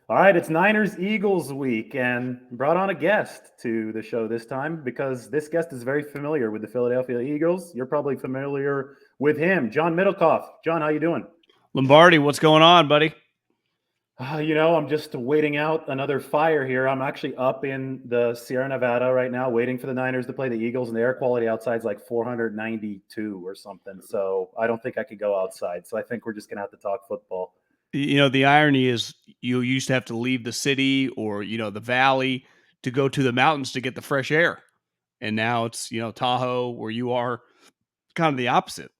All right, it's Niners Eagles week, and brought on a guest to the show this time because this guest is very familiar with the Philadelphia Eagles. You're probably familiar with him, John Middlekauff. John, how you doing? Lombardi, what's going on, buddy? I'm just waiting out another fire here. I'm actually up in the Sierra Nevada right now, waiting for the Niners to play the Eagles, and the air quality outside is like 492 or something. So I don't think I could go outside. So I think we're just gonna have to talk football. The irony is you used to have to leave the city or, the valley to go to the mountains to get the fresh air. And now it's, Tahoe where you are, kind of the opposite.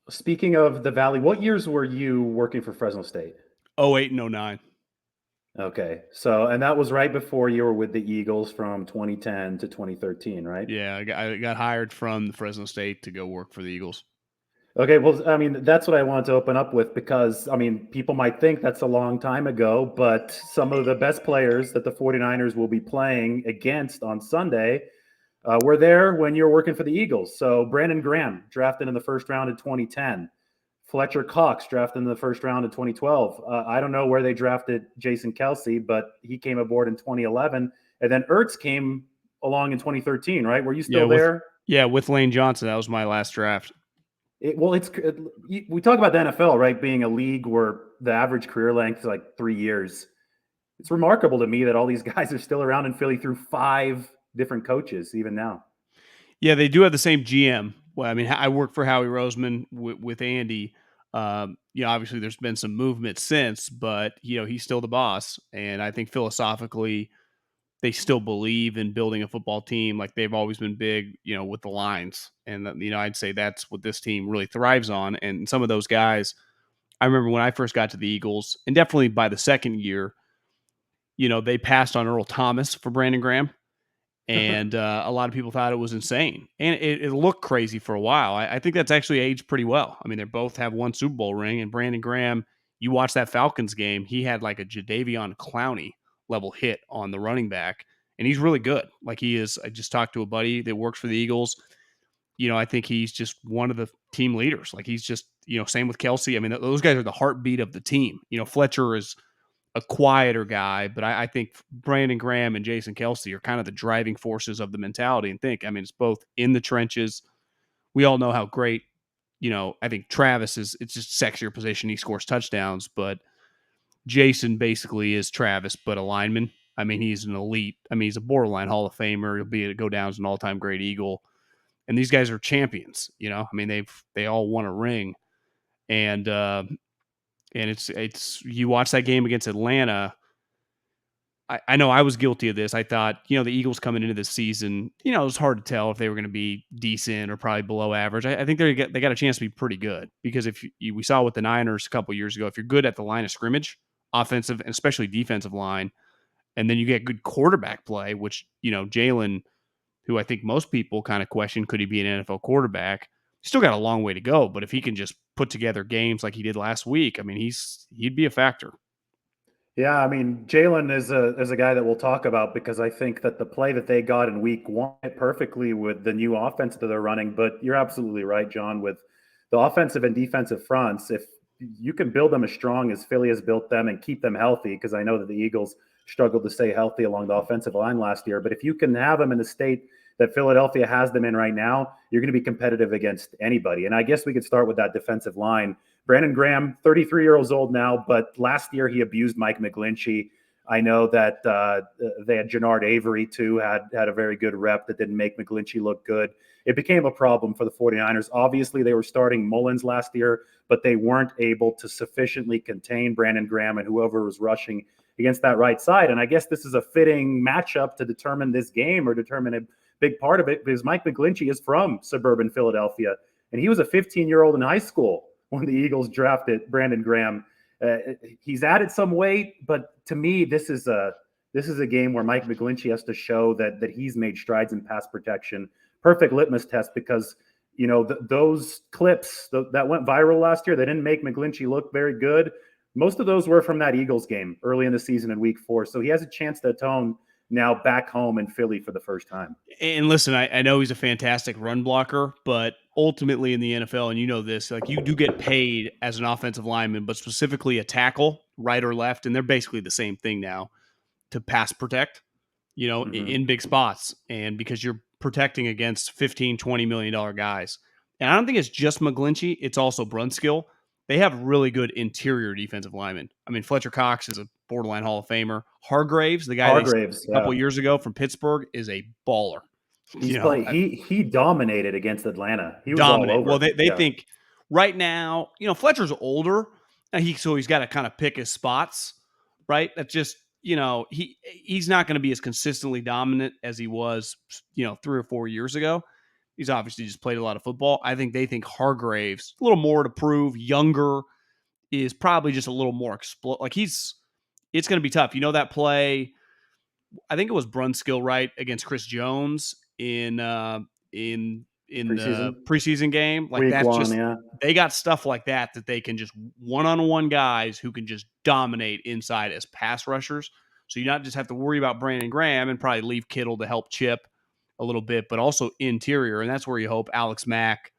Speaking of the Valley, what years were you working for Fresno State? Oh eight and oh nine. Okay. So, and that was right before you were with the Eagles from 2010 to 2013, right? Yeah, I got hired from Fresno State to go work for the Eagles. Okay. Well, I mean, that's what I wanted to open up with because, I mean, people might think that's a long time ago, but some of the best players that the 49ers will be playing against on Sunday were there when you were working for the Eagles. So, Brandon Graham, drafted in the first round in 2010. Fletcher Cox drafted in the first round in 2012. I don't know where they drafted Jason Kelsey, but he came aboard in 2011. And then Ertz came along in 2013, right? Were you Yeah, still there? with Lane Johnson. That was my last draft. We talk about the NFL, right, being a league where the average career length is like 3 years. It's remarkable to me that all these guys are still around in Philly through five different coaches, even now. Yeah, they do have the same GM. Well, I mean, I worked for Howie Roseman with Andy. Obviously there's been some movement since, but he's still the boss. And I think philosophically, they still believe in building a football team. Like they've always been big, with the lines. And, I'd say that's what this team really thrives on. And some of those guys, I remember when I first got to the Eagles, and definitely by the second year, they passed on Earl Thomas for Brandon Graham. And a lot of people thought it was insane. And it looked crazy for a while. I think that's actually aged pretty well. I mean, they both have one Super Bowl ring. And Brandon Graham, you watch that Falcons game, he had like a Jadeveon Clowney level hit on the running back. And he's really good. Like he is. I just talked to a buddy that works for the Eagles. I think he's just one of the team leaders. Like he's just, same with Kelsey. I mean, those guys are the heartbeat of the team. Fletcher is a quieter guy, but I think Brandon Graham and Jason Kelsey are kind of the driving forces of the mentality. And I mean, it's both in the trenches. We all know how great, I think Travis is, it's just sexier position. He scores touchdowns, but Jason basically is Travis, but a lineman. I mean, he's an elite. I mean, he's a borderline Hall of Famer. Go down as an all-time great Eagle. And these guys are champions, I mean, they all won a ring. And it's you watch that game against Atlanta. I know I was guilty of this. I thought, the Eagles coming into this season, it was hard to tell if they were going to be decent or probably below average. I think they got a chance to be pretty good because if we saw with the Niners a couple years ago, if you're good at the line of scrimmage, offensive and especially defensive line, and then you get good quarterback play, which Jalen, who I think most people kind of question, could he be an NFL quarterback? Still got a long way to go, but if he can just put together games like he did last week, I mean, he'd be a factor. Yeah, I mean, Jalen is a guy that we'll talk about because I think that the play that they got in week one fit perfectly with the new offense that they're running. But you're absolutely right, John, with the offensive and defensive fronts. If you can build them as strong as Philly has built them and keep them healthy, because I know that the Eagles struggled to stay healthy along the offensive line last year. But if you can have them in the state that Philadelphia has them in right now, you're going to be competitive against anybody. And I guess we could start with that defensive line. Brandon Graham, 33 years old now, but last year he abused Mike McGlinchey. I know that they had Jannard Avery too, had a very good rep that didn't make McGlinchey look good. It became a problem for the 49ers. Obviously, they were starting Mullins last year, but they weren't able to sufficiently contain Brandon Graham and whoever was rushing against that right side. And I guess this is a fitting matchup to determine this game or determine a big part of it because Mike McGlinchey is from suburban Philadelphia, and he was a 15-year-old in high school when the Eagles drafted Brandon Graham. He's added some weight, but to me, this is a game where Mike McGlinchey has to show that he's made strides in pass protection. Perfect litmus test because those clips that went viral last year, they didn't make McGlinchey look very good. Most of those were from that Eagles game early in the season in week 4. So he has a chance to atone now back home in Philly for the first time. And listen, I know he's a fantastic run blocker, but ultimately in the NFL, and you know this, like you do get paid as an offensive lineman, but specifically a tackle, right or left, and they're basically the same thing now, to pass protect, in big spots. And because you're protecting against 15, $20 million guys. And I don't think it's just McGlinchey, it's also Brunskill. They have really good interior defensive linemen. I mean, Fletcher Cox is a borderline Hall of Famer. Hargraves, the guy they signed a couple years ago from Pittsburgh, is a baller. He dominated against Atlanta. He was dominant. all over. Well, they think right now, Fletcher's older, so he's got to kind of pick his spots, right? That's just he's not going to be as consistently dominant as he was 3 or 4 years ago. He's obviously just played a lot of football. I think they think Hargraves a little more to prove, younger, is probably just a little more like it's going to be tough. That play, I think it was Brunskill, right, against Chris Jones in the preseason game. Like Week that's 1, just yeah. They got stuff like that they can just one-on-one guys who can just dominate inside as pass rushers. So you not just have to worry about Brandon Graham and probably leave Kittle to help chip a little bit, but also interior. And that's where you hope Alex Mack,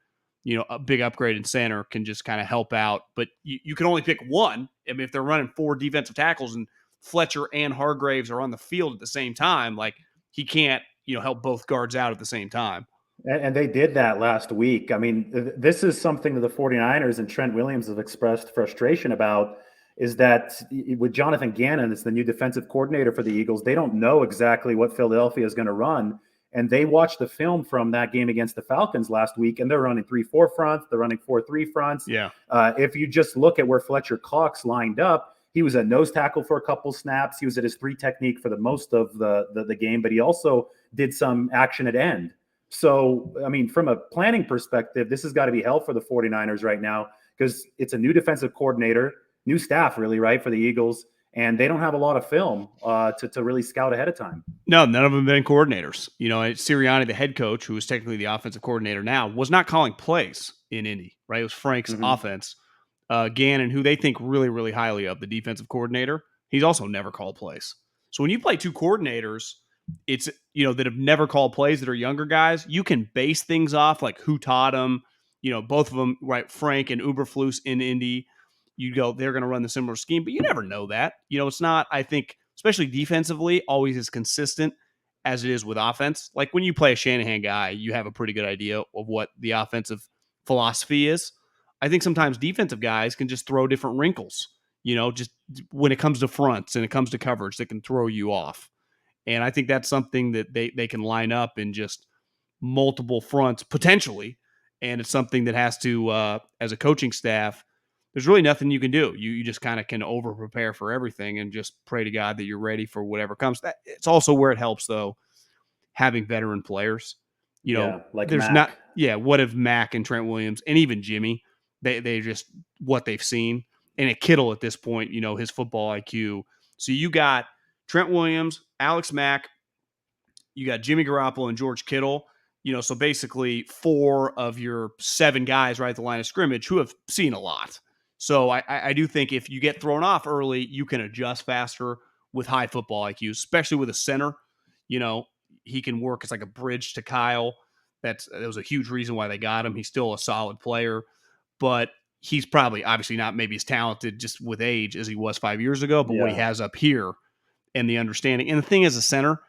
a big upgrade in center, can just kind of help out. But you can only pick one. I mean, if they're running 4 defensive tackles and Fletcher and Hargraves are on the field at the same time, like he can't, help both guards out at the same time. And they did that last week. I mean, this is something that the 49ers and Trent Williams have expressed frustration about, is that with Jonathan Gannon as the new defensive coordinator for the Eagles, they don't know exactly what Philadelphia is going to run. And they watched the film from that game against the Falcons last week, and they're running 3-4 fronts. They're running 4-3 fronts. Yeah. If you just look at where Fletcher Cox lined up, he was at nose tackle for a couple snaps. He was at his 3 technique for the most of the game, but he also did some action at end. So, I mean, from a planning perspective, this has got to be hell for the 49ers right now, because it's a new defensive coordinator, new staff really, right, for the Eagles, and they don't have a lot of film to really scout ahead of time. No, none of them have been coordinators. Sirianni, the head coach, who is technically the offensive coordinator now, was not calling plays in Indy, right? It was Frank's offense. Gannon, who they think really, really highly of, the defensive coordinator, he's also never called plays. So when you play 2 coordinators, it's, that have never called plays, that are younger guys, you can base things off like who taught them, both of them, right? Frank and Uberflus in Indy, you go, they're going to run the similar scheme, but you never know that. It's not, I think, especially defensively, always as consistent as it is with offense. Like when you play a Shanahan guy, you have a pretty good idea of what the offensive philosophy is. I think sometimes defensive guys can just throw different wrinkles, just when it comes to fronts and it comes to coverage, that can throw you off. And I think that's something that they can line up in just multiple fronts potentially. And it's something that has to, as a coaching staff, there's really nothing you can do. You just kind of can over prepare for everything and just pray to God that you're ready for whatever comes. It's also where it helps, though, having veteran players. Like there's Mack. what if Mack and Trent Williams and even Jimmy, they just what they've seen. And at Kittle at this point, his football IQ. So you got Trent Williams, Alex Mack, you got Jimmy Garoppolo and George Kittle. So basically 4 of your 7 guys right at the line of scrimmage who have seen a lot. So I do think if you get thrown off early, you can adjust faster with high football IQ, especially with a center. He can work as like a bridge to Kyle. That was a huge reason why they got him. He's still a solid player, but he's probably obviously not maybe as talented just with age as he was 5 years ago, but what he has up here and the understanding. And the thing is, a center,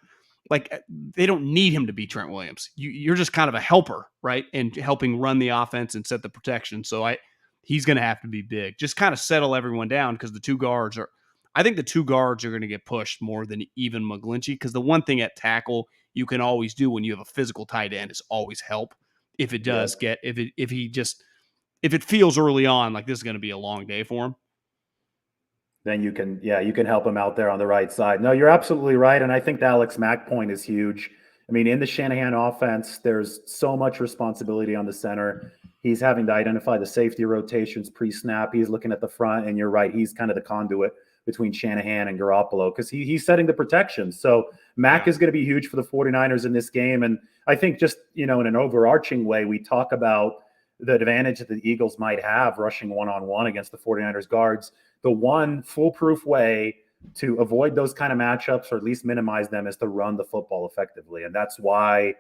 like they don't need him to be Trent Williams. You're just kind of a helper, right? And helping run the offense and set the protection. So he's going to have to be big. Just kind of settle everyone down, because I think the 2 guards are going to get pushed more than even McGlinchey, because the one thing at tackle you can always do when you have a physical tight end is always help. If it does if it feels early on like this is going to be a long day for him, then you can help him out there on the right side. No, you're absolutely right. And I think the Alex Mack point is huge. I mean, in the Shanahan offense, there's so much responsibility on the center. He's having to identify the safety rotations pre-snap. He's looking at the front, and you're right. He's kind of the conduit between Shanahan and Garoppolo, because he's setting the protection. So Mack is going to be huge for the 49ers in this game. And I think just, in an overarching way, we talk about the advantage that the Eagles might have rushing one-on-one against the 49ers guards. The one foolproof way to avoid those kind of matchups, or at least minimize them, is to run the football effectively. And that's why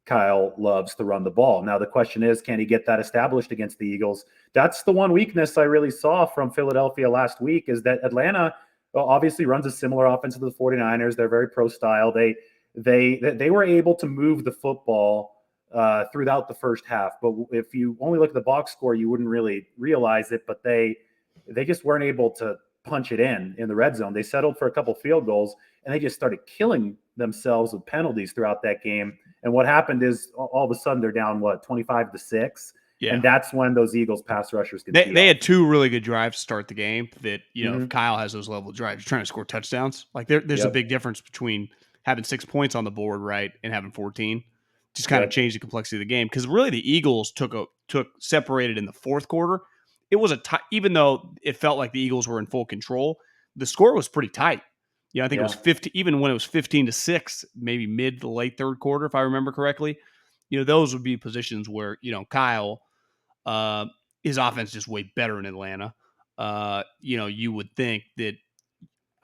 Kyle loves to run the ball. Now, the question is, can he get that established against the Eagles? That's the one weakness I really saw from Philadelphia last week, is that Atlanta obviously runs a similar offense to the 49ers. They're very pro style. They were able to move the football throughout the first half. But if you only look at the box score, you wouldn't really realize it. But they just weren't able to punch it in the red zone. They settled for a couple field goals, and they just started killing themselves with penalties throughout that game. And what happened is all of a sudden they're down 25-6, Yeah. and that's when those Eagles pass rushers can. They had two really good drives to start the game. That Mm-hmm. if Kyle has those level of drives, you're trying to score touchdowns. Like there's a big difference between having 6 points on the board, right, and having 14. Just kind of changed the complexity of the game, because really the Eagles took separated in the fourth quarter. It was even though it felt like the Eagles were in full control, the score was pretty tight. I think it was 50, even when it was 15-6, maybe mid to late third quarter, if I remember correctly. Those would be positions where Kyle, his offense is just way better in Atlanta. You would think that.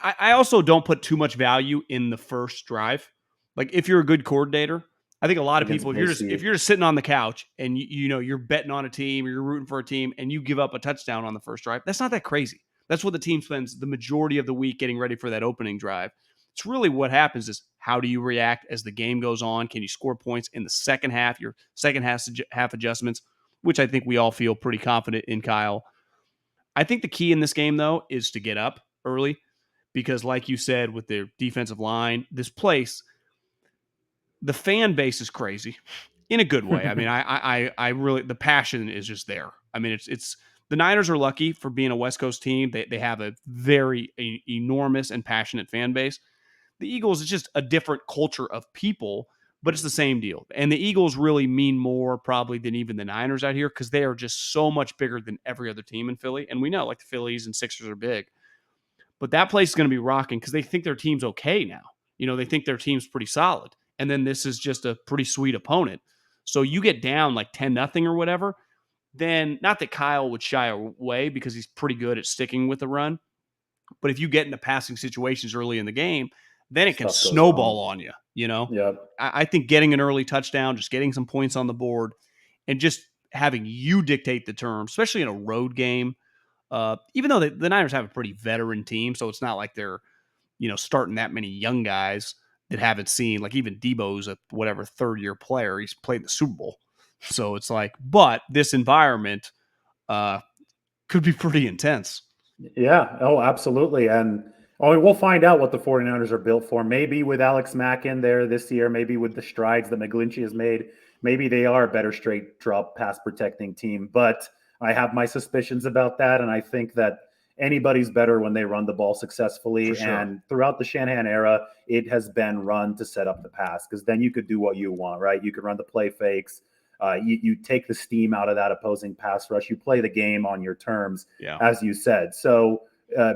I also don't put too much value in the first drive. Like, if you're a good coordinator, I think a lot of people, if you're just sitting on the couch and you're betting on a team or you're rooting for a team and you give up a touchdown on the first drive, that's not that crazy. That's what the team spends the majority of the week getting ready for that opening drive. It's really what happens is, how do you react as the game goes on? Can you score points in the second half, your second half adjustments, which I think we all feel pretty confident in Kyle. I think the key in this game, though, is to get up early, because like you said, with their defensive line, this place, the fan base is crazy in a good way. I mean, I really, the passion is just there. I mean, it's the Niners are lucky for being a West Coast team. They have a very enormous and passionate fan base. The Eagles is just a different culture of people, but it's the same deal. And the Eagles really mean more probably than even the Niners out here, because they are just so much bigger than every other team in Philly. And we know, like, the Phillies and Sixers are big. But that place is going to be rocking because they think their team's okay now. They think their team's pretty solid. And then this is just a pretty sweet opponent. So you get down like 10-0 or whatever, then not that Kyle would shy away, because he's pretty good at sticking with the run. But if you get into passing situations early in the game, then it can snowball on you. Yep. I think getting an early touchdown, just getting some points on the board, and just having you dictate the terms, especially in a road game. Even though the Niners have a pretty veteran team, so it's not like they're starting that many young guys that haven't seen, like, even Debo's a whatever third-year player. He's played in the Super Bowl. So it's like, but this environment could be pretty intense. Yeah. Oh, absolutely. And we'll find out what the 49ers are built for. Maybe with Alex Mack in there this year, maybe with the strides that McGlinchey has made, maybe they are a better straight drop pass protecting team. But I have my suspicions about that. And I think that anybody's better when they run the ball successfully. Sure. And throughout the Shanahan era, it has been run to set up the pass, because then you could do what you want, right? You could run the play fakes. You take the steam out of that opposing pass rush. You play the game on your terms, as you said. So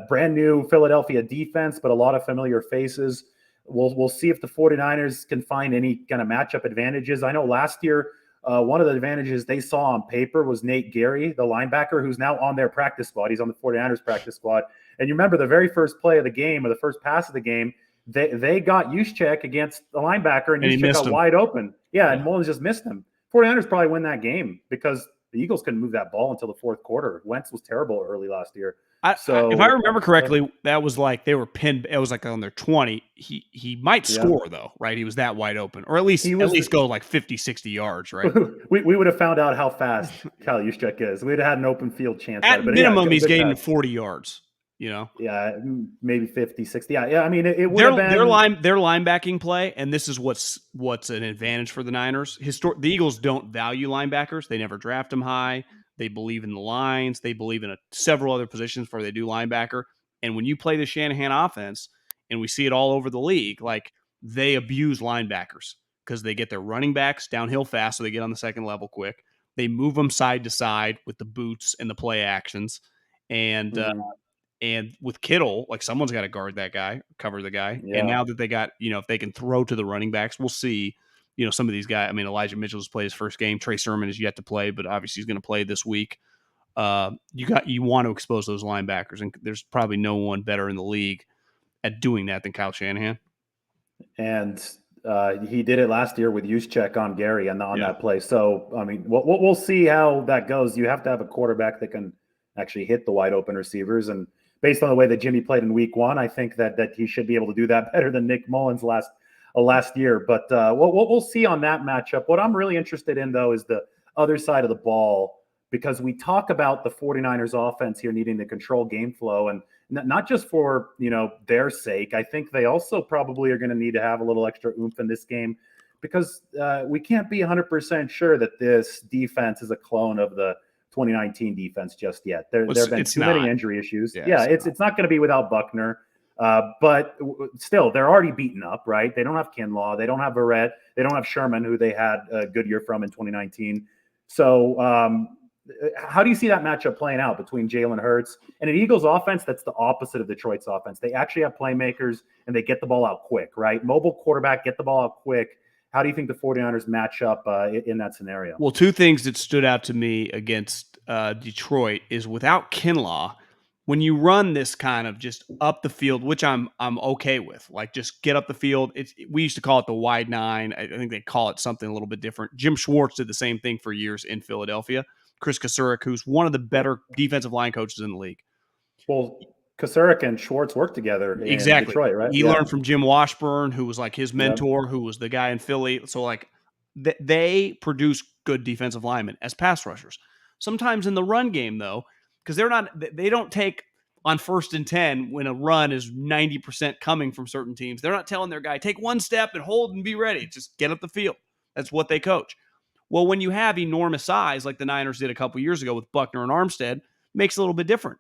brand new Philadelphia defense, but a lot of familiar faces. We'll see if the 49ers can find any kind of matchup advantages. I know last year, one of the advantages they saw on paper was Nate Gary, the linebacker, who's now on their practice squad. He's on the 49ers practice squad. And you remember the very first play of the game, or the first pass of the game, they got Juszczyk against the linebacker, and Juszczyk got wide open. Yeah, and Mullins just missed him. 49ers probably win that game because the Eagles couldn't move that ball until the fourth quarter. Wentz was terrible early last year. If I remember correctly, that was like they were pinned. It was like on their 20. He might score, though, right? He was that wide open, or at least go like 50, 60 yards, right? we would have found out how fast Kyle Juszczyk is. We'd have had an open field chance. At minimum, he's getting 40 yards. Yeah, maybe 50, 60. Yeah. I mean, it would their, have been their linebacking play, and this is what's an advantage for the Niners. The Eagles don't value linebackers. They never draft them high. They believe in the lines. They believe in several other positions before they do linebacker. And when you play the Shanahan offense, and we see it all over the league, like, they abuse linebackers because they get their running backs downhill fast, so they get on the second level quick. They move them side to side with the boots and the play actions, and and with Kittle, like, someone's got to guard that guy, cover the guy. Yeah. And now that they got, if they can throw to the running backs, we'll see. Some of these guys. I mean, Elijah Mitchell has played his first game. Trey Sermon is yet to play, but obviously he's going to play this week. You want to expose those linebackers, and there's probably no one better in the league at doing that than Kyle Shanahan. And he did it last year with Juszczyk on Gary and on Yeah. that play. So, I mean, we'll see how that goes. You have to have a quarterback that can actually hit the wide open receivers. And based on the way that Jimmy played in week one, I think that he should be able to do that better than Nick Mullins last year. But we'll see on that matchup. What I'm really interested in, though, is the other side of the ball, because we talk about the 49ers offense here needing to control game flow, and not just for their sake. I think they also probably are going to need to have a little extra oomph in this game, because we can't be 100% sure that this defense is a clone of the 2019 defense just yet. There have been too many injury issues. Yeah, it's not going to be without Buckner. But still, they're already beaten up, right? They don't have Kinlaw. They don't have Verrett. They don't have Sherman, who they had a good year from in 2019. So how do you see that matchup playing out between Jalen Hurts and an Eagles offense that's the opposite of Detroit's offense? They actually have playmakers, and they get the ball out quick, right? Mobile quarterback, get the ball out quick. How do you think the 49ers match up in that scenario? Well, two things that stood out to me against Detroit is without Kinlaw, when you run this kind of just up the field, which I'm okay with, like just get up the field. We used to call it the wide nine. I think they call it something a little bit different. Jim Schwartz did the same thing for years in Philadelphia. Chris Kasurik, who's one of the better defensive line coaches in the league. Well, Kasurik and Schwartz worked together in Detroit, right? He learned from Jim Washburn, who was like his mentor, who was the guy in Philly. So like they produce good defensive linemen as pass rushers. Sometimes in the run game, though, because they don't take on 1st and 10 when a run is 90% coming from certain teams. They're not telling their guy, take one step and hold and be ready. Just get up the field. That's what they coach. Well, when you have enormous size, like the Niners did a couple years ago with Buckner and Armstead, makes it a little bit different.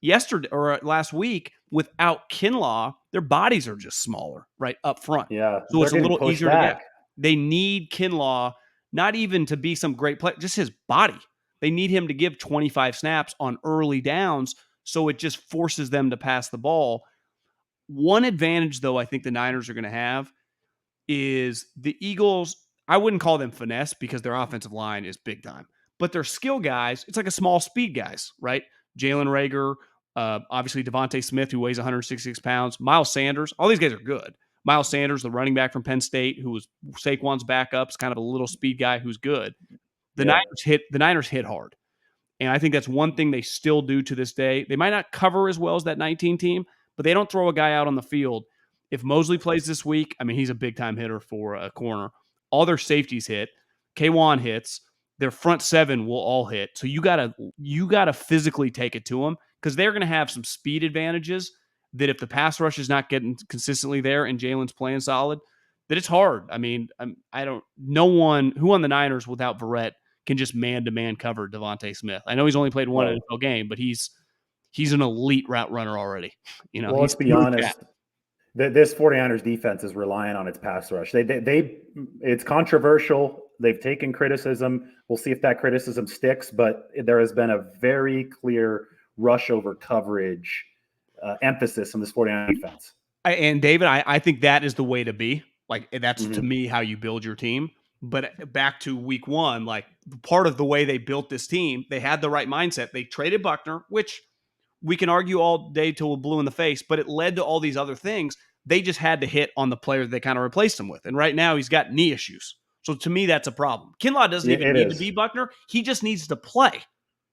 Yesterday or last week, without Kinlaw, their bodies are just smaller, right up front. Yeah, so it's a little easier to get. They need Kinlaw, not even to be some great player, just his body. They need him to give 25 snaps on early downs, so it just forces them to pass the ball. One advantage, though, I think the Niners are going to have is the Eagles. I wouldn't call them finesse because their offensive line is big time, but their skill guys, it's like a small speed guys, right? Jalen Reagor, obviously Devontae Smith, who weighs 166 pounds, Miles Sanders, all these guys are good. Miles Sanders, the running back from Penn State, who was Saquon's backup, is kind of a little speed guy who's good. The Niners hit hard. And I think that's one thing they still do to this day. They might not cover as well as that 19 team, but they don't throw a guy out on the field. If Mosley plays this week, I mean, he's a big-time hitter for a corner. All their safeties hit. K1 hits. Their front seven will all hit. So you gotta physically take it to them, because they're going to have some speed advantages that if the pass rush is not getting consistently there and Jalen's playing solid, that it's hard. I mean, no one who on the Niners without Verrett can just man-to-man cover Devontae Smith. I know he's only played one NFL game, but he's an elite route runner already. Well, let's be honest. This 49ers defense is relying on its pass rush. It's controversial. They've taken criticism. We'll see if that criticism sticks, but there has been a very clear rush over coverage emphasis on this 49ers defense. And David, I think that is the way to be. Like, that's to me how you build your team. But back to week one, like part of the way they built this team, they had the right mindset. They traded Buckner, which we can argue all day till we're blue in the face, but it led to all these other things. They just had to hit on the player they kind of replaced him with. And right now he's got knee issues. So to me, that's a problem. Kinlaw doesn't even need to be Buckner. He just needs to play.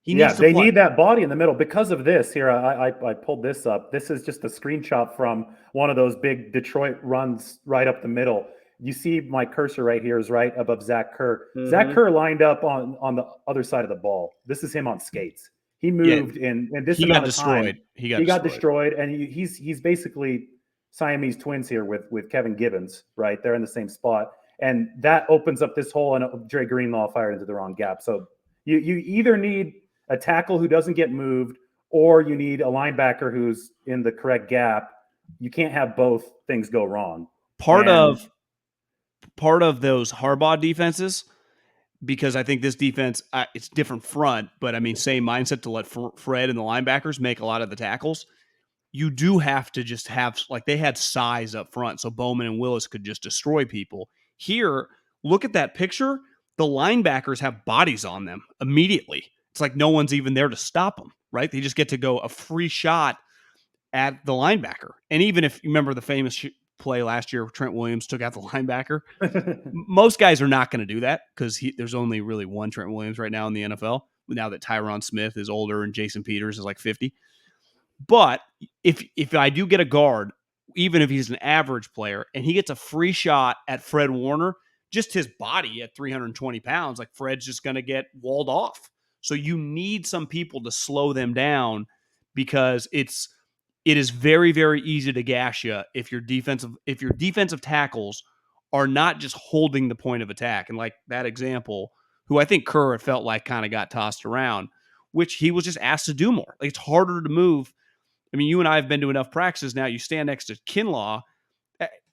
They need that body in the middle. Because of this here, I pulled this up. This is just a screenshot from one of those big Detroit runs right up the middle. You see my cursor right here is right above Zach Kerr. Zach Kerr lined up on the other side of the ball. This is him on skates. He moved in this amount of time. He got destroyed, and he's basically Siamese twins here with Kevin Gibbons, right? They're in the same spot, and that opens up this hole, and Dre Greenlaw fired into the wrong gap. So you either need a tackle who doesn't get moved, or you need a linebacker who's in the correct gap. You can't have both things go wrong. Part of those Harbaugh defenses, because I think this defense, it's different front, but I mean, same mindset to let Fred and the linebackers make a lot of the tackles. You do have to just have, like, they had size up front, so Bowman and Willis could just destroy people. Here, look at that picture. The linebackers have bodies on them immediately. It's like no one's even there to stop them, right? They just get to go a free shot. at the linebacker. And even if you remember the famous play last year, Trent Williams took out the linebacker. Most guys are not going to do that because there's only really one Trent Williams right now in the NFL. Now that Tyron Smith is older and Jason Peters is like 50. But if I do get a guard, even if he's an average player, and he gets a free shot at Fred Warner, just his body at 320 pounds, like Fred's just going to get walled off. So you need some people to slow them down because it is very, very easy to gash you if your defensive tackles are not just holding the point of attack. And like that example, who I think Kerr felt like kind of got tossed around, which he was just asked to do more. Like it's harder to move. I mean, you and I have been to enough practices now. You stand next to Kinlaw,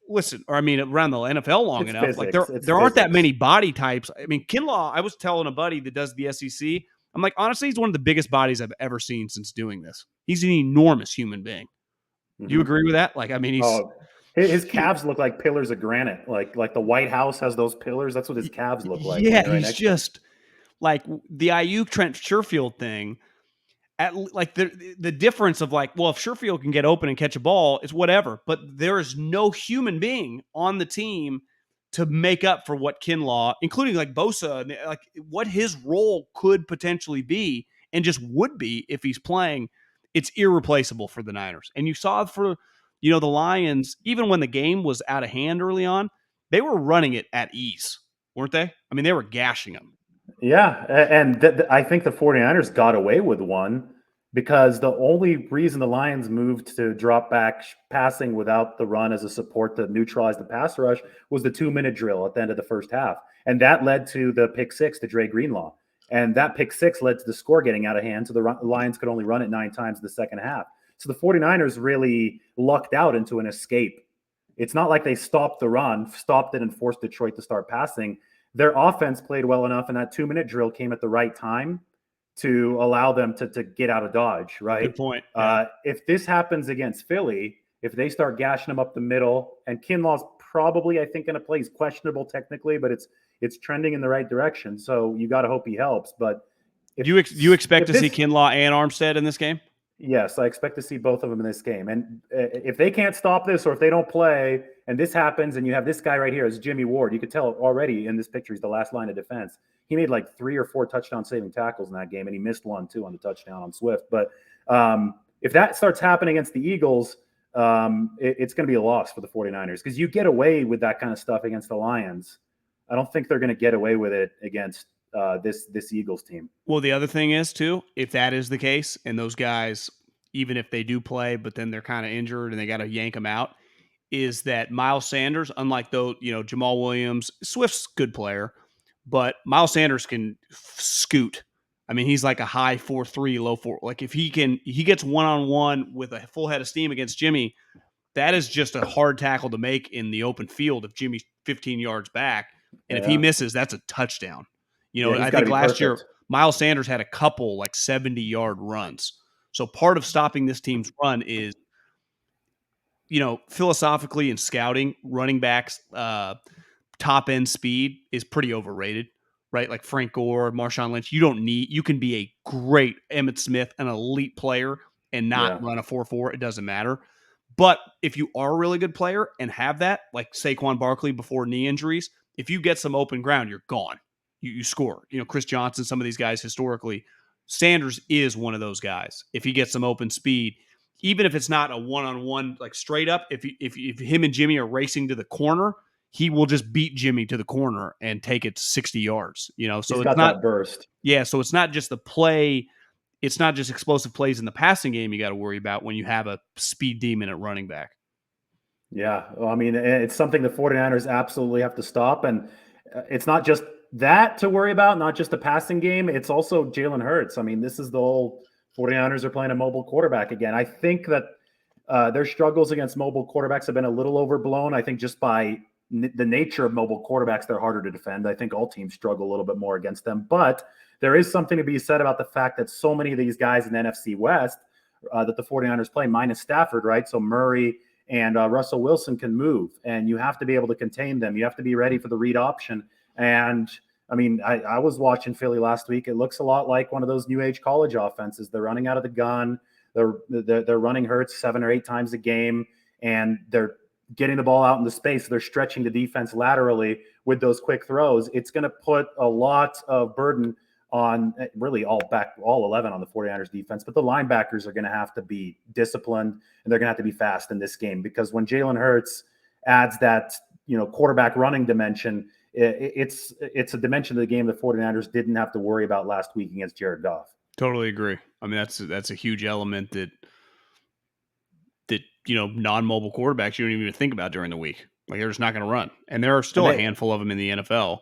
listen, or I mean, around the NFL long It's enough. physics. Like there aren't that many body types. I mean, Kinlaw. I was telling a buddy that does the SEC. I'm like, honestly, he's one of the biggest bodies I've ever seen since doing this. He's an enormous human being. Do you agree with that? Like, I mean, his calves look like pillars of granite. Like the White House has those pillars. That's what his calves look like. Yeah, he's just like the Ayuk Trent Sherfield thing. At like the difference of like, well, if Sherfield can get open and catch a ball, it's whatever. But there is no human being on the team to make up for what Kinlaw, including like Bosa, like what his role could potentially be and just would be if he's playing. It's irreplaceable for the Niners. And you saw for the Lions, even when the game was out of hand early on, they were running it at ease, weren't they? I mean, they were gashing them. Yeah, and I think the 49ers got away with one because the only reason the Lions moved to drop back passing without the run as a support to neutralize the pass rush was the 2-minute drill at the end of the first half. And that led to the pick six to Dre Greenlaw. And that pick six led to the score getting out of hand. So the Lions could only run it 9 times in the second half. So the 49ers really lucked out into an escape. It's not like they stopped the run, stopped it, and forced Detroit to start passing. Their offense played well enough, and that 2-minute drill came at the right time to allow them to get out of Dodge, right? Good point. Yeah. If this happens against Philly, if they start gashing them up the middle, and Kinlaw's probably, I think, going to play. He's questionable technically, but it's trending in the right direction. So you got to hope he helps. But you expect to see Kinlaw and Armstead in this game? Yes, I expect to see both of them in this game. And if they can't stop this, or if they don't play, and this happens, and you have this guy right here as Jimmy Ward, you could tell already in this picture he's the last line of defense. He made like 3 or 4 touchdown-saving tackles in that game, and he missed one too on the touchdown on Swift. But if that starts happening against the Eagles, it's going to be a loss for the 49ers because you get away with that kind of stuff against the Lions. I don't think they're going to get away with it against this Eagles team. Well, the other thing is too, if that is the case, and those guys, even if they do play, but then they're kind of injured and they got to yank them out, is that Miles Sanders, unlike those, Jamal Williams, Swift's a good player, but Miles Sanders can scoot. I mean, he's like a high 4.3, low 4. Like if he gets one-on-one with a full head of steam against Jimmy, that is just a hard tackle to make in the open field if Jimmy's 15 yards back. And if he misses, that's a touchdown. I think last year, Miles Sanders had a couple like 70-yard runs. So part of stopping this team's run is, philosophically in scouting, running backs, top end speed is pretty overrated, right? Like Frank Gore, Marshawn Lynch, you can be a great Emmitt Smith, an elite player, and not run a 4.4. It doesn't matter. But if you are a really good player and have that, like Saquon Barkley before knee injuries, if you get some open ground, you're gone. You score. Chris Johnson, some of these guys historically, Sanders is one of those guys. If he gets some open speed, even if it's not a one-on-one, like straight up, if him and Jimmy are racing to the corner, he will just beat Jimmy to the corner and take it 60 yards. So he's it's got not that burst. Yeah, so it's not just the play. It's not just explosive plays in the passing game you got to worry about when you have a speed demon at running back. Yeah, well, I mean, it's something the 49ers absolutely have to stop. And it's not just that to worry about, not just the passing game. It's also Jalen Hurts. I mean, this is the whole 49ers are playing a mobile quarterback again. I think that their struggles against mobile quarterbacks have been a little overblown. I think just by the nature of mobile quarterbacks, they're harder to defend. I think all teams struggle a little bit more against them. But there is something to be said about the fact that so many of these guys in the NFC West that the 49ers play, minus Stafford, right? So Murray and Russell Wilson can move, and you have to be able to contain them. You have to be ready for the read option. And I mean, I was watching Philly last week. It looks a lot like one of those new age college offenses. They're running out of the gun. They're running Ertz 7 or 8 times a game, and they're getting the ball out in the space. They're stretching the defense laterally with those quick throws. It's going to put a lot of burden on really all 11 on the 49ers defense, but the linebackers are going to have to be disciplined, and they're going to have to be fast in this game, because when Jalen Hurts adds that, quarterback running dimension, it's a dimension of the game the 49ers didn't have to worry about last week against Jared Goff. Totally agree. I mean, that's a huge element that non-mobile quarterbacks you don't even think about during the week. Like, they're just not going to run, and there are still a handful of them in the NFL,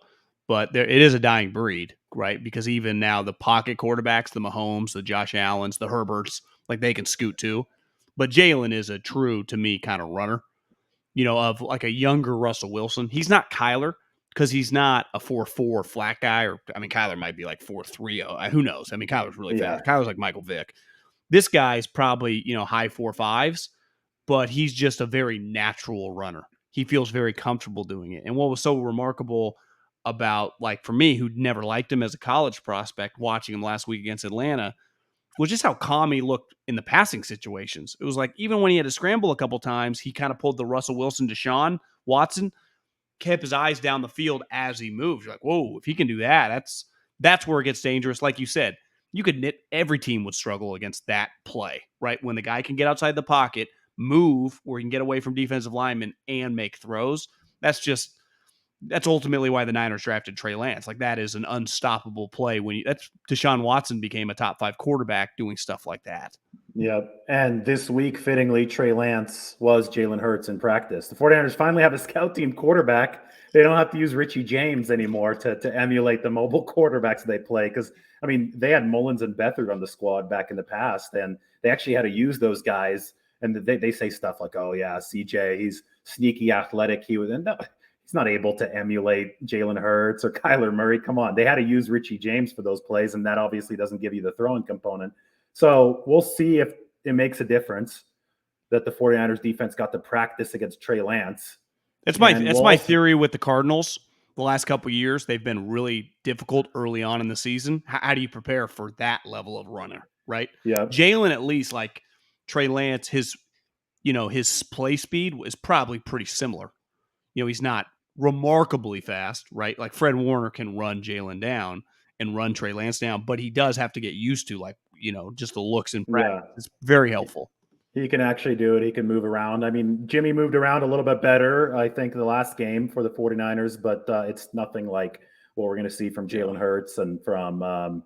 but it is a dying breed, right? Because even now, the pocket quarterbacks, the Mahomes, the Josh Allens, the Herberts, like, they can scoot too. But Jalen is a true, to me, kind of runner, of like a younger Russell Wilson. He's not Kyler, because he's not a 4.4 flat guy, or I mean, Kyler might be like 4.3. Who knows? I mean, Kyler's really fast. Kyler's like Michael Vick. This guy's probably, high 4.5s, but he's just a very natural runner. He feels very comfortable doing it. And what was so remarkable about, like, for me, who never liked him as a college prospect, watching him last week against Atlanta, was just how calm he looked in the passing situations. It was like, even when he had to scramble a couple times, he kind of pulled the Russell Wilson, Deshaun Watson, kept his eyes down the field as he moved. You're like, whoa, if he can do that, that's where it gets dangerous. Like you said, every team would struggle against that play, right? When the guy can get outside the pocket, move where he can get away from defensive linemen and make throws. That's ultimately why the Niners drafted Trey Lance. Like, that is an unstoppable play that's Deshaun Watson became a top 5 quarterback doing stuff like that. Yep. And this week, fittingly, Trey Lance was Jalen Hurts in practice. The 49ers finally have a scout team quarterback. They don't have to use Richie James anymore to emulate the mobile quarterbacks they play. Because, I mean, they had Mullins and Beathard on the squad back in the past, and they actually had to use those guys. And they say stuff like, oh, yeah, CJ, he's sneaky athletic. No, he's not able to emulate Jalen Hurts or Kyler Murray. Come on. They had to use Richie James for those plays, and that obviously doesn't give you the throwing component. So we'll see if it makes a difference that the 49ers defense got to practice against Trey Lance. That's my theory with the Cardinals. The last couple of years, they've been really difficult early on in the season. How do you prepare for that level of runner, right? Yeah. Jalen, at least, like Trey Lance, his play speed is probably pretty similar. He's not remarkably fast, right? Like, Fred Warner can run Jalen down and run Trey Lance down, but he does have to get used to, like, just the looks in practice. Yeah. It's very helpful. He can actually do it. He can move around. I mean, Jimmy moved around a little bit better, I think, the last game for the 49ers, but it's nothing like what we're going to see from Jalen Hurts and from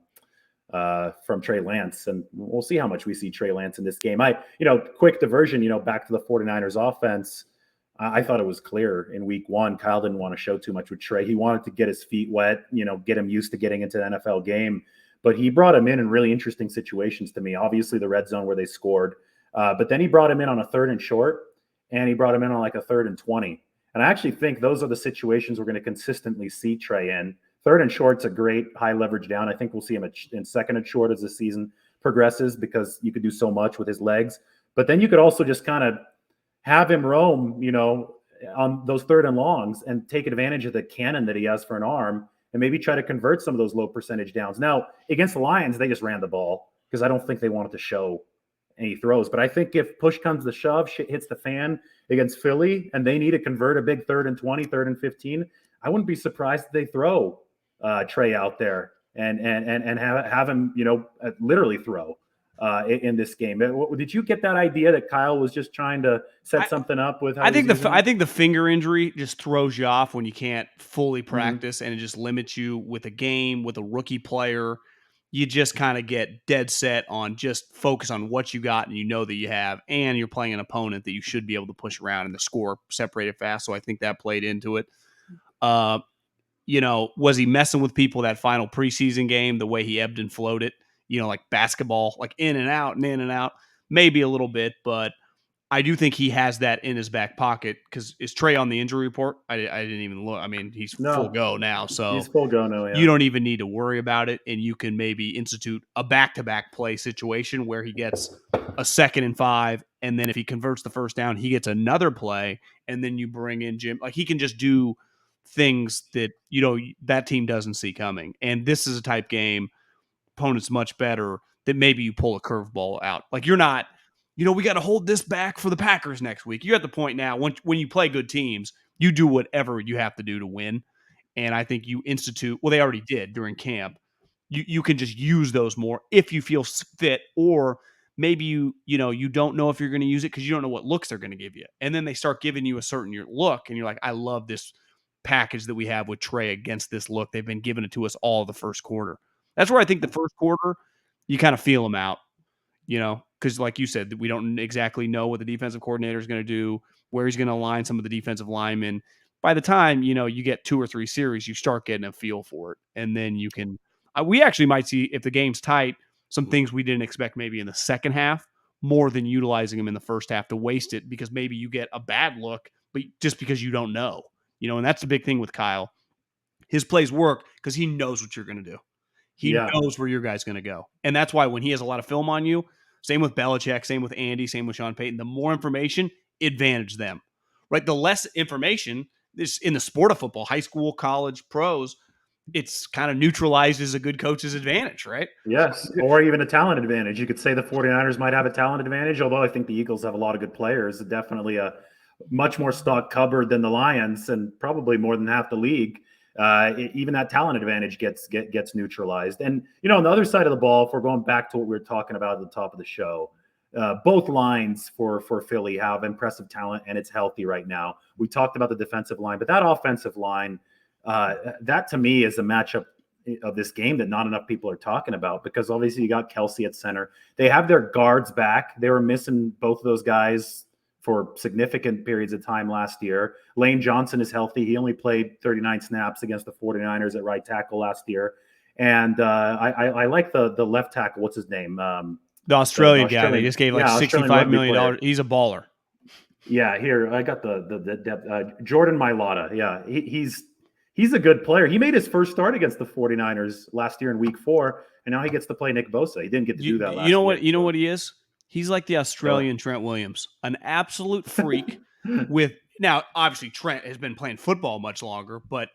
Trey Lance. And we'll see how much we see Trey Lance in this game. Quick diversion, back to the 49ers offense. I thought it was clear in week 1. Kyle didn't want to show too much with Trey. He wanted to get his feet wet, get him used to getting into the NFL game. But he brought him in really interesting situations to me. Obviously, the red zone where they scored. But then he brought him in on a 3rd and short, and he brought him in on like a 3rd and 20. And I actually think those are the situations we're going to consistently see Trey in. 3rd and short's a great high leverage down. I think we'll see him in 2nd and short as the season progresses, because you could do so much with his legs. But then you could also just kind of have him roam, on those 3rd and longs and take advantage of the cannon that he has for an arm, and maybe try to convert some of those low percentage downs. Now, against the Lions, they just ran the ball because I don't think they wanted to show any throws. But I think if push comes to shove, shit hits the fan against Philly, and they need to convert a big 3rd and 20, 3rd and 15, I wouldn't be surprised if they throw Trey out there and have him, literally throw in this game. Did you get that idea that Kyle was just trying to set something up with? I think the finger injury just throws you off when you can't fully practice, and it just limits you with a game with a rookie player. You just kind of get dead set on just focus on what you got and that you have, and you're playing an opponent that you should be able to push around and the score separated fast. So I think that played into it. Was he messing with people that final preseason game, the way he ebbed and flowed it, like basketball, like in and out and in and out, maybe a little bit, but I do think he has that in his back pocket. Because is Trey on the injury report? I didn't even look. I mean, he's full go now, so he's full go now. Yeah. You don't even need to worry about it, and you can maybe institute a back-to-back play situation where he gets a 2nd and 5, and then if he converts the first down, he gets another play, and then you bring in Jim. Like, he can just do things that that team doesn't see coming. And this is a type game, opponent's much better. that maybe you pull a curveball out. Like you're not, we got to hold this back for the Packers next week. You're at the point now when you play good teams, you do whatever you have to do to win. And I think you institute, well, they already did during camp. You can just use those more if you feel fit, or maybe you don't know if you're going to use it because you don't know what looks they're going to give you. And then they start giving you a certain look, and you're like, I love this package that we have with Trey against this look. They've been giving it to us all the first quarter. That's where I think the first quarter, you kind of feel them out, because like you said, we don't exactly know what the defensive coordinator is going to do, where he's going to align some of the defensive linemen. By the time, you get 2 or 3 series, you start getting a feel for it. And then you can, we actually might see, if the game's tight, some things we didn't expect maybe in the second half, more than utilizing them in the first half to waste it, because maybe you get a bad look, but just because you don't know, and that's the big thing with Kyle. His plays work because he knows what you're going to do. He knows where your guy's going to go. And that's why when he has a lot of film on you, same with Belichick, same with Andy, same with Sean Payton, the more information, advantage them, right? The less information is in the sport of football, high school, college, pros, it's kind of neutralized as a good coach's advantage, right? Yes, or even a talent advantage. You could say the 49ers might have a talent advantage, although I think the Eagles have a lot of good players. Definitely a much more stock cupboard than the Lions, and probably more than half the league. Even that talent advantage gets neutralized. And, on the other side of the ball, if we're going back to what we were talking about at the top of the show, both lines for Philly have impressive talent, and it's healthy right now. We talked about the defensive line, but that offensive line, that to me is a matchup of this game that not enough people are talking about, because obviously you got Kelsey at center. They have their guards back. They were missing both of those guys for significant periods of time last year. Lane Johnson is healthy. He only played 39 snaps against the 49ers at right tackle last year. And I like the left tackle. What's his name? The Australian guy. They just gave like $65 million. He's a baller. Yeah, here I got the depth. Jordan Mailata. Yeah, he's a good player. He made his first start against the 49ers last year in week 4, and now he gets to play Nick Bosa. He didn't get to do that last year. You know what he is? He's like the Australian Trent Williams, an absolute freak. Now, obviously, Trent has been playing football much longer, but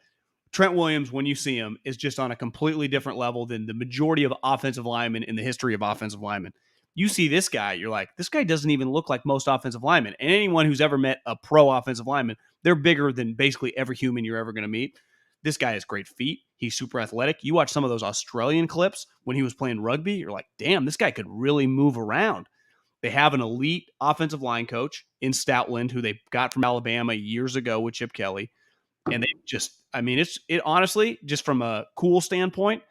Trent Williams, when you see him, is just on a completely different level than the majority of offensive linemen in the history of offensive linemen. You see this guy, you're like, this guy doesn't even look like most offensive linemen. And anyone who's ever met a pro offensive lineman, they're bigger than basically every human you're ever going to meet. This guy has great feet. He's super athletic. You watch some of those Australian clips when he was playing rugby, you're like, damn, this guy could really move around. They have an elite offensive line coach in Stoutland, who they got from Alabama years ago with Chip Kelly. And they just, it honestly, just from a cool standpoint,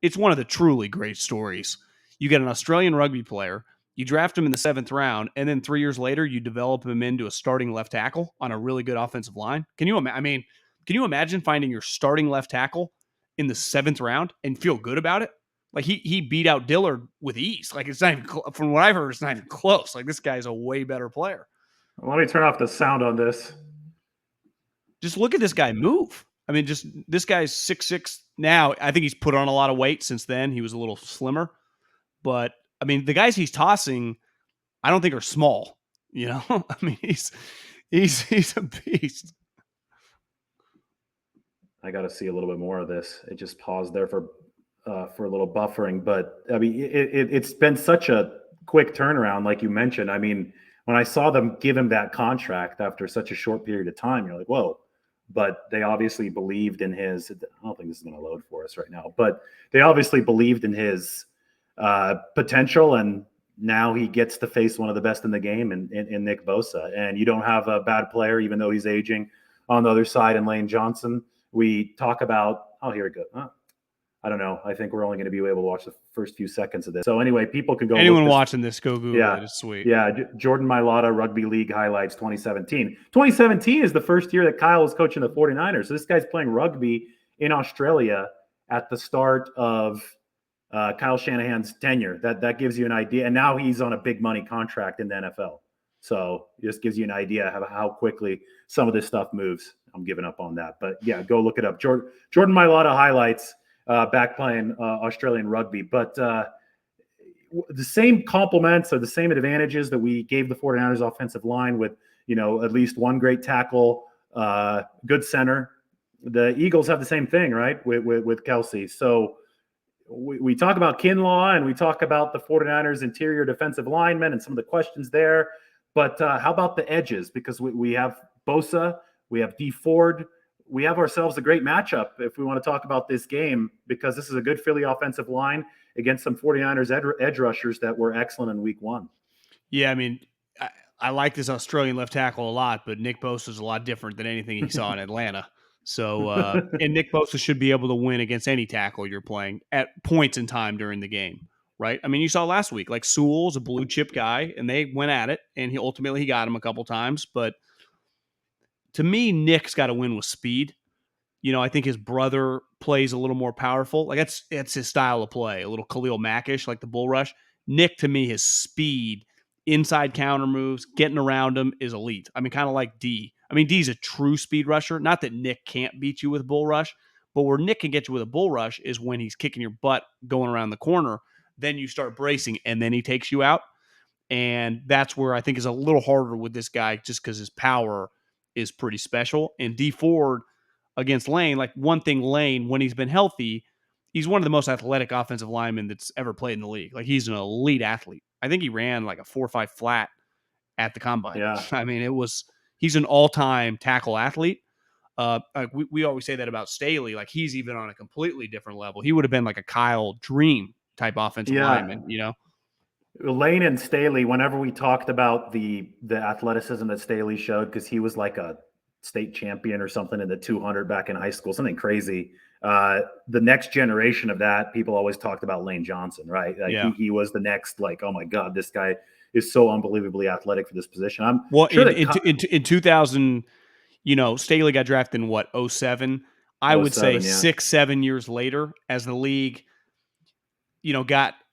it's one of the truly great stories. You get an Australian rugby player, you draft him in the 7th round, and then 3 years later, you develop him into a starting left tackle on a really good offensive line. Can you imagine finding your starting left tackle in the 7th round and feel good about it? Like he beat out Dillard with ease. Like it's not even, from what I've heard, it's not even close. Like this guy's a way better player. Let me turn off the sound on this. Just look at this guy move. Just this guy's 6'6" now. I think he's put on a lot of weight since then. He was a little slimmer, but the guys he's tossing, I don't think are small. He's a beast. I got to see a little bit more of this. It just paused there for a little buffering, but it's been such a quick turnaround, like you mentioned. When I saw them give him that contract after such a short period of time, you're like, whoa. But they obviously believed in his. I don't think this is going to load for us right now, but they obviously believed in his potential, and now he gets to face one of the best in the game in Nick Bosa. And you don't have a bad player, even though he's aging, on the other side in Lane Johnson. We talk about, here it goes. I don't know. I think we're only going to be able to watch the first few seconds of this. So anyway, people can go. Anyone watching this, go Google it. It's sweet. Yeah, Jordan Mailata, Rugby League highlights 2017. 2017 is the first year that Kyle was coaching the 49ers. So this guy's playing rugby in Australia at the start of Kyle Shanahan's tenure. That gives you an idea. And now he's on a big money contract in the NFL. So it just gives you an idea of how quickly some of this stuff moves. I'm giving up on that. But yeah, go look it up. Jordan Mailata highlights. Back playing Australian rugby. But the same compliments or the same advantages that we gave the 49ers offensive line with, at least one great tackle, good center. The Eagles have the same thing, right, with Kelsey. So we talk about Kinlaw and we talk about the 49ers interior defensive linemen and some of the questions there. But how about the edges? Because we have Bosa, we have D Ford. We have ourselves a great matchup if we want to talk about this game, because this is a good Philly offensive line against some 49ers edge rushers that were excellent in week one. Yeah, I mean, I like this Australian left tackle a lot, but Nick Bosa is a lot different than anything he saw in Atlanta. So, and Nick Bosa should be able to win against any tackle you're playing at points in time during the game, right? I mean, you saw last week, like Sewell's a blue chip guy, and they went at it, and he got him a couple times. But to me, Nick's got to win with speed. I think his brother plays a little more powerful. Like that's his style of play, a little Khalil Mackish, like the bull rush. Nick, to me, his speed, inside counter moves, getting around him is elite. I mean, kind of like D. I mean, D's a true speed rusher. Not that Nick can't beat you with bull rush, but where Nick can get you with a bull rush is when he's kicking your butt going around the corner. Then you start bracing, and then he takes you out. And that's where I think is a little harder with this guy, just because his power is pretty special. And D Ford against Lane, like one thing Lane, when he's been healthy, he's one of the most athletic offensive linemen that's ever played in the league. Like he's an elite athlete. I think he ran like a 4.5 flat at the combine. Yeah. I mean, he's an all-time tackle athlete. Like we always say that about Staley. Like he's even on a completely different level. He would have been like a Kyle Dream type offensive lineman, Lane and Staley, whenever we talked about the athleticism that Staley showed, because he was like a state champion or something in the 200 back in high school, something crazy. The next generation of that, people always talked about Lane Johnson, right? Like he was the next, like, oh my God, this guy is so unbelievably athletic for this position. I'm sure in 2000, Staley got drafted in what, 07? I would say 6-7 years later, as the league,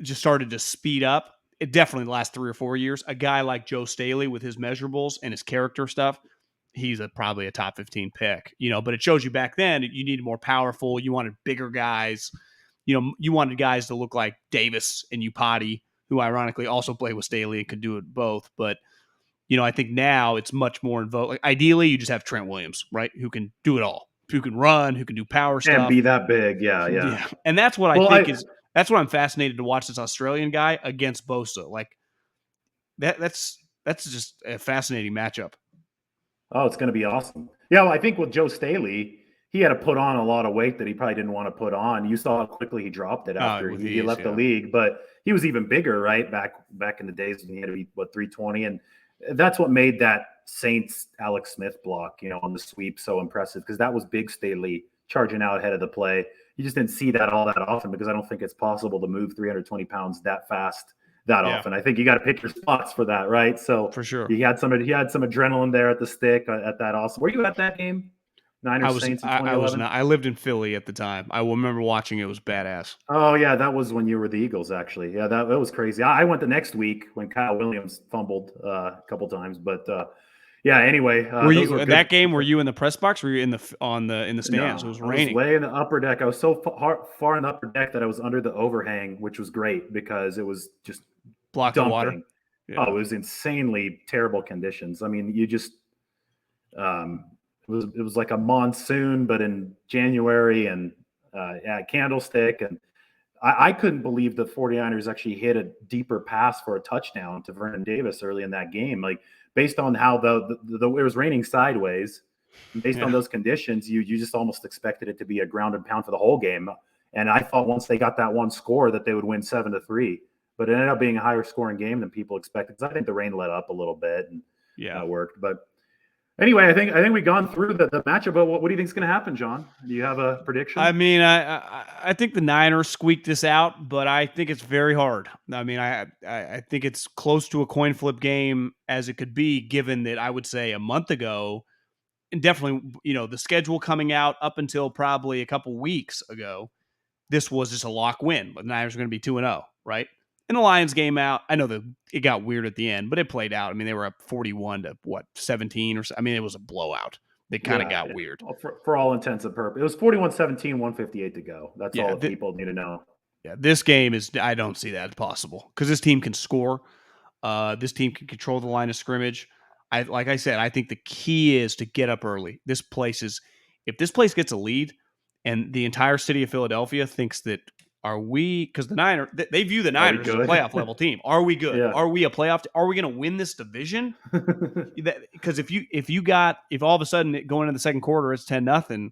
started to speed up. It definitely the last 3 or 4 years. A guy like Joe Staley with his measurables and his character stuff, he's probably a top 15 pick, but it shows you back then you needed more powerful. You wanted bigger guys. You wanted guys to look like Davis and Upati, who ironically also played with Staley and could do it both. But, I think now it's much more in vogue. Like, ideally, you just have Trent Williams, right, who can do it all, who can run, who can do power stuff. And be that big, yeah. And that's what I think that's what I'm fascinated to watch this Australian guy against Bosa. Like, that's just a fascinating matchup. Oh, it's going to be awesome. Yeah, well, I think with Joe Staley, he had to put on a lot of weight that he probably didn't want to put on. You saw how quickly he dropped it after he left the league, but he was even bigger, right? Back in the days when he had to be 320, and that's what made that Saints Alex Smith block, on the sweep so impressive, because that was big Staley charging out ahead of the play. You just didn't see that all that often, because I don't think it's possible to move 320 pounds that fast that often. I think you got to pick your spots for that, right? So for sure, he had some adrenaline there at the stick at that. Also, were you at that game? Niners Saints in 2011? I was not. I lived in Philly at the time. I will remember watching it. It was badass. Oh yeah, that was when you were the Eagles, actually. Yeah, that was crazy. I went the next week when Kyle Williams fumbled a couple times, but yeah. Anyway, were you that game? Were you in the press box? Or were you in the stands? No, it was raining. I was way in the upper deck. I was so far in the upper deck that I was under the overhang, which was great because it was just blocked the water. Yeah. Oh, it was insanely terrible conditions. I mean, you just it was like a monsoon, but in January, and Candlestick, and I couldn't believe the 49ers actually hit a deeper pass for a touchdown to Vernon Davis early in that game. Like, based on how it was raining sideways, based on those conditions, you just almost expected it to be a ground and pound for the whole game. And I thought once they got that one score that they would win 7-3, but it ended up being a higher scoring game than people expected. So I think the rain let up a little bit, and it worked. But anyway, I think we've gone through the matchup. But what do you think is going to happen, John? Do you have a prediction? I mean, I think the Niners squeaked this out, but I think it's very hard. I mean, I think it's close to a coin flip game as it could be, given that I would say a month ago, and definitely, the schedule coming out up until probably a couple weeks ago, this was just a lock win. But the Niners are going to be 2-0, right? And the Lions game out, I know that it got weird at the end, but it played out. I mean, they were up 41-17 or so. I mean, it was a blowout. They kind of got weird. For all intents and purposes. It was 41-17, 158 to go. That's all people need to know. Yeah, this game I don't see that as possible, because this team can score. This team can control the line of scrimmage. Like I said, I think the key is to get up early. If this place gets a lead and the entire city of Philadelphia thinks that are we, because the Niners, they view the Are we Niners as a good? playoff level team. Are we good? Yeah. Are we a playoff? Are we going to win this division? Because if all of a sudden going into the second quarter it's 10-0,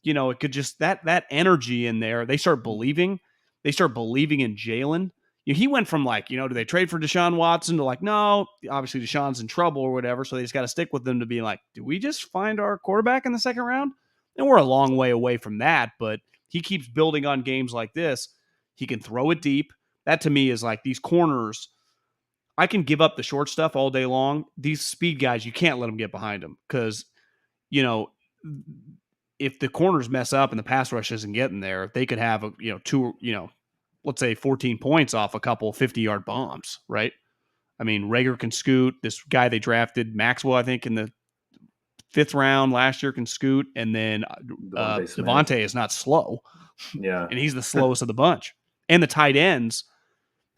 it could just that energy in there. They start believing. They start believing in Jalen. He went from do they trade for Deshaun Watson to no, obviously Deshaun's in trouble or whatever, so they just got to stick with them to being like, do we just find our quarterback in the second round? And we're a long way away from that, but he keeps building on games like this. He can throw it deep. That to me is like these corners. I can give up the short stuff all day long. These speed guys, you can't let them get behind them because, you know, if the corners mess up and the pass rush isn't getting there, they could have let's say 14 points off a couple 50-yard bombs, right? I mean, Rager can scoot. This guy they drafted, Maxwell, I think in the 5th round last year, can scoot, and then Devontae is not slow. Yeah, and he's the slowest of the bunch. And the tight ends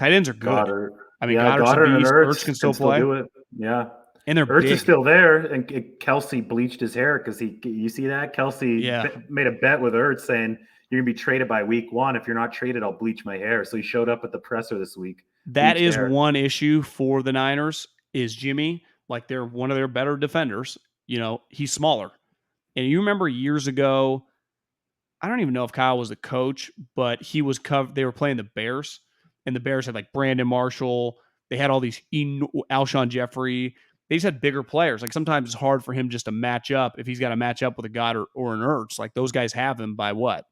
are good. Goddard. I mean, Yeah, Goddard's Goddard a and beast. Ertz can still play. Do it. Yeah. And they're Ertz big. is still there, and Kelsey bleached his hair because you see that? Kelsey made a bet with Ertz saying, you're going to be traded by week 1. If you're not traded, I'll bleach my hair. So he showed up at the presser this week. That is one issue for the Niners is Jimmy. Like, they're one of their better defenders. He's smaller. And you remember years ago, I don't even know if Kyle was the coach, but he was they were playing the Bears, and the Bears had like Brandon Marshall. They had all these Alshon Jeffrey. They just had bigger players. Like, sometimes it's hard for him just to match up if he's got to match up with a Goddard or an Ertz. Like, those guys have him by 4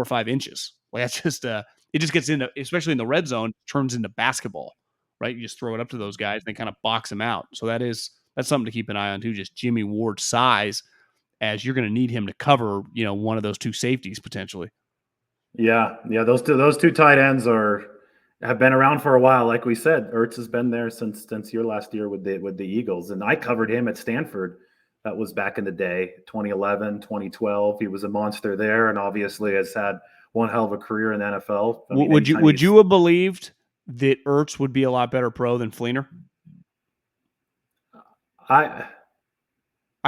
or 5 inches. Like, that's just it just gets into, especially in the red zone, turns into basketball, right? You just throw it up to those guys and they kind of box them out. So that's something to keep an eye on too. Just Jimmy Ward's size, as you're going to need him to cover, one of those 2 safeties potentially. Yeah. Those two tight ends have been around for a while. Like we said, Ertz has been there since your last year with the Eagles, and I covered him at Stanford. That was back in the day, 2011, 2012. He was a monster there, and obviously has had one hell of a career in the NFL. Would you have believed that Ertz would be a lot better pro than Fleener? I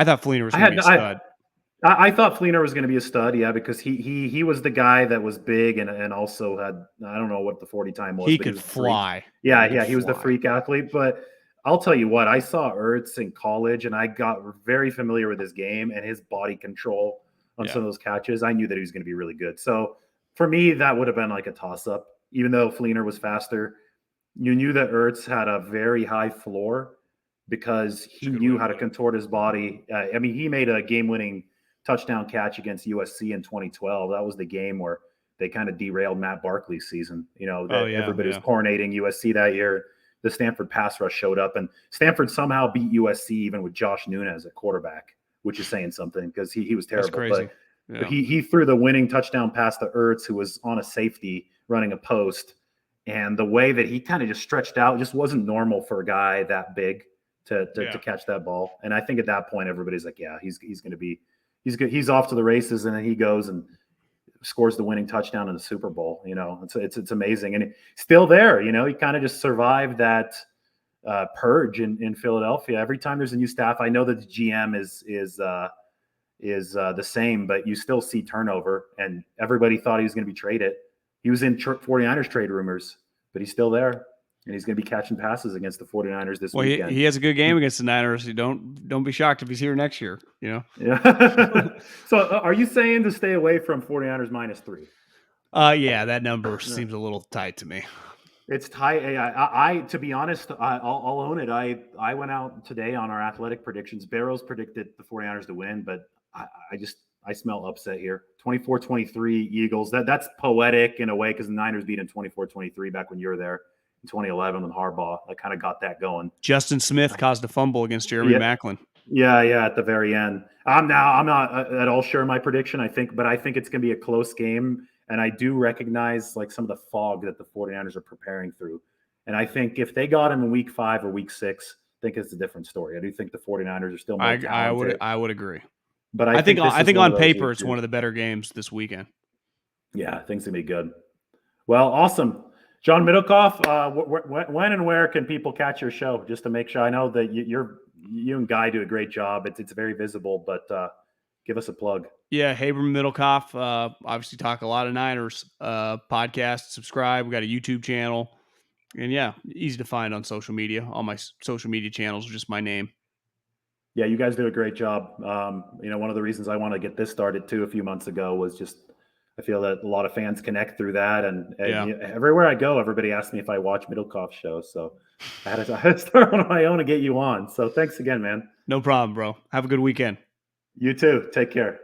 thought Fleener was going to be a stud. I thought Fleener was going to be a stud, yeah, because he was the guy that was big and also had, I don't know what the 40 time was. He could fly. He was the freak athlete. But I'll tell you what, I saw Ertz in college, and I got very familiar with his game and his body control on some of those catches. I knew that he was going to be really good. So for me, that would have been like a toss-up. Even though Fleener was faster, you knew that Ertz had a very high floor because he knew how to contort his body. He made a game-winning touchdown catch against USC in 2012. That was the game where they kind of derailed Matt Barkley's season. Everybody was coronating USC that year. The Stanford pass rush showed up, and Stanford somehow beat USC even with Josh Nunez at quarterback, which is saying something because he was terrible. That's crazy. But he threw the winning touchdown pass to Ertz, who was on a safety running a post. And the way that he kind of just stretched out just wasn't normal for a guy that big to catch that ball. And I think at that point, everybody's like, yeah, he's going to be, he's good. He's off to the races, and then he goes and scores the winning touchdown in the Super Bowl. It's amazing, and still there. He kind of just survived that purge in Philadelphia. Every time there's a new staff, I know that the GM is the same, but you still see turnover, and everybody thought he was going to be traded. He was in 49ers trade rumors, but he's still there. And he's going to be catching passes against the 49ers this weekend. He has a good game against the Niners. Don't be shocked if he's here next year, Yeah. So are you saying to stay away from 49ers -3? Yeah, that number seems a little tight to me. It's tight. I to be honest, I'll own it. I went out today on our athletic predictions. Barrows predicted the 49ers to win, but I smell upset here. 24-23 Eagles. That's poetic in a way because the Niners beat them 24-23 back when you were there. 2011 with Harbaugh. I kind of got that going. Justin Smith caused a fumble against Jeremy Maclin. Yeah, at the very end. I'm not at all sure my prediction, I think it's going to be a close game, and I do recognize like some of the fog that the 49ers are preparing through. And I think if they got him in week 5 or week 6, I think it's a different story. I do think the 49ers are still more talented. I would agree. But I think on paper it's one of the better games this weekend. Yeah, I think it's going to be good. Well, awesome. John Middlekauff, when and where can people catch your show? Just to make sure, I know that you and Guy do a great job. It's very visible, but give us a plug. Yeah, Abram Middlekauff. Obviously, talk a lot of Niners. Podcast. Subscribe. We got a YouTube channel, and yeah, easy to find on social media. All my social media channels are just my name. Yeah, you guys do a great job. One of the reasons I want to get this started too a few months ago was just I feel that a lot of fans connect through that, and Yeah, everywhere I go, everybody asks me if I watch Middlekauff shows. So I had to start one of my own to get you on. So thanks again, man. no problem, bro. Have a good weekend. You too. Take care.